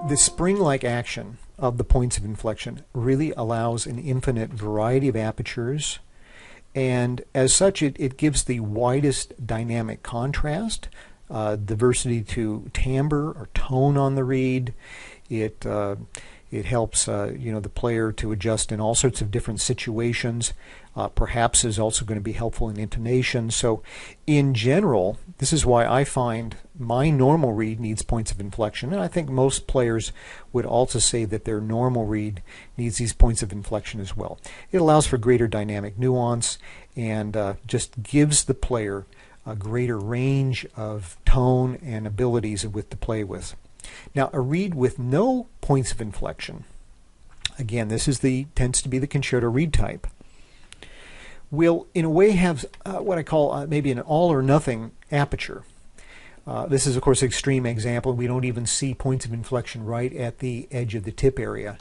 This spring-like action of the points of inflection really allows an infinite variety of apertures, and as such it gives the widest dynamic contrast, diversity to timbre or tone on the reed. It helps the player to adjust in all sorts of different situations. Perhaps is also going to be helpful in intonation. So in general, this is why I find my normal reed needs points of inflection, and I think most players would also say that their normal reed needs these points of inflection as well. It allows for greater dynamic nuance and just gives the player a greater range of tone and abilities with to play with. Now, a reed with no points of inflection, again, this is tends to be the concerto reed type, will in a way have what I call maybe an all or nothing aperture. This is of course an extreme example. We don't even see points of inflection right at the edge of the tip area.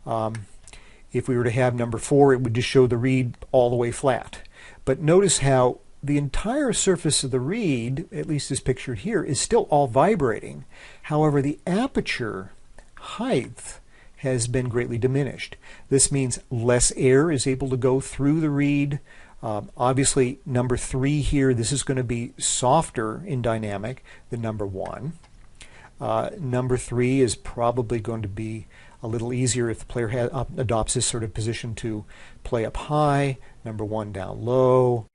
If we were to have number 4, it would just show the reed all the way flat. But notice how the entire surface of the reed, at least as pictured here, is still all vibrating. However, the aperture height has been greatly diminished. This means less air is able to go through the reed. Obviously, number 3 here, this is going to be softer in dynamic than number 1. Number 3 is probably going to be a little easier if the player adopts this sort of position to play up high, number 1 down low.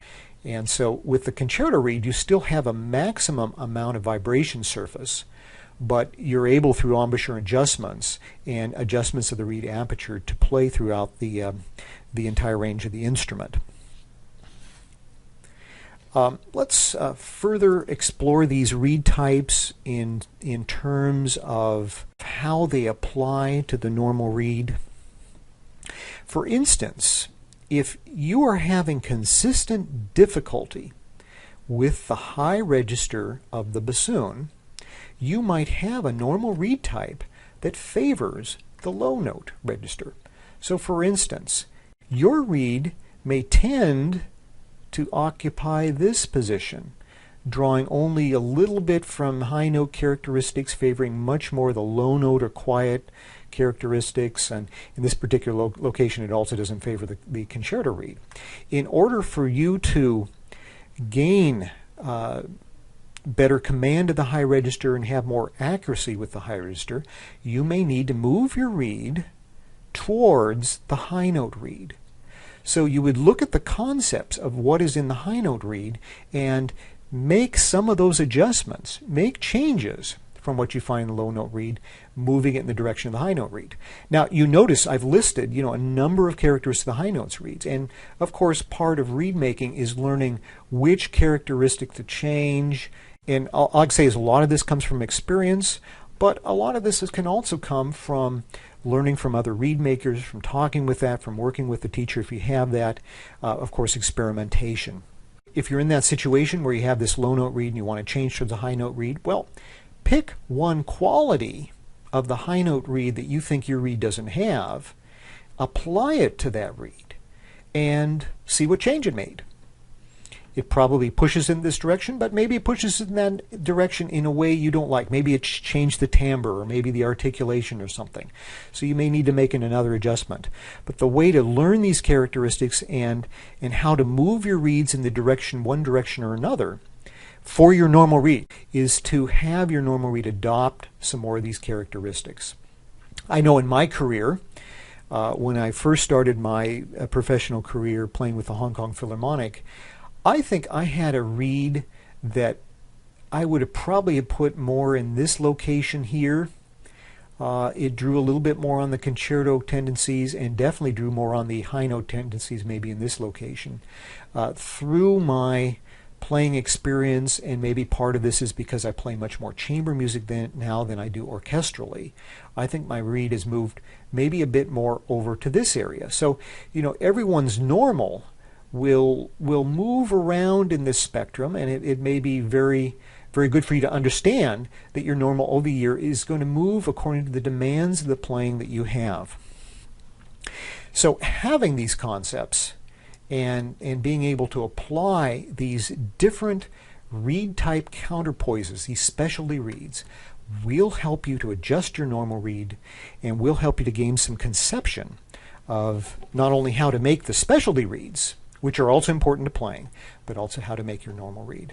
And so with the concerto reed, you still have a maximum amount of vibration surface, but you're able through embouchure adjustments and adjustments of the reed aperture to play throughout the entire range of the instrument. Let's further explore these reed types in terms of how they apply to the normal reed. For instance, if you are having consistent difficulty with the high register of the bassoon, you might have a normal reed type that favors the low note register. So for instance, your reed may tend to occupy this position, drawing only a little bit from high note characteristics, favoring much more the low note or quiet characteristics, and in this particular location it also doesn't favor the concerto reed. In order for you to gain better command of the high register and have more accuracy with the high register, you may need to move your reed towards the high note reed. So you would look at the concepts of what is in the high note reed and make some of those adjustments, make changes from what you find in the low note reed, moving it in the direction of the high note reed. Now you notice I've listed a number of characteristics of the high notes reeds, and of course part of reed making is learning which characteristic to change. And I'll say is a lot of this comes from experience, but a lot of this can also come from learning from other reed makers, from talking with that, from working with the teacher if you have that, of course experimentation. If you're in that situation where you have this low note reed and you want to change to the high note reed, well, pick one quality of the high note reed that you think your reed doesn't have, apply it to that reed, and see what change it made. It probably pushes in this direction, but maybe it pushes in that direction in a way you don't like. Maybe it's changed the timbre or maybe the articulation or something. So you may need to make another adjustment. But the way to learn these characteristics and how to move your reeds in the direction, one direction or another, for your normal reed, is to have your normal reed adopt some more of these characteristics. I know in my career, when I first started my professional career playing with the Hong Kong Philharmonic, I think I had a reed that I would have probably put more in this location here. It drew a little bit more on the concerto tendencies and definitely drew more on the high note tendencies maybe in this location. Through my playing experience, and maybe part of this is because I play much more chamber music now than I do orchestrally, I think my reed has moved maybe a bit more over to this area. So, everyone's normal will move around in this spectrum, and it may be very, very good for you to understand that your normal over the year is going to move according to the demands of the playing that you have. So having these concepts and being able to apply these different reed type counterpoises, these specialty reeds, will help you to adjust your normal reed and will help you to gain some conception of not only how to make the specialty reeds, which are also important to playing, but also how to make your normal reed.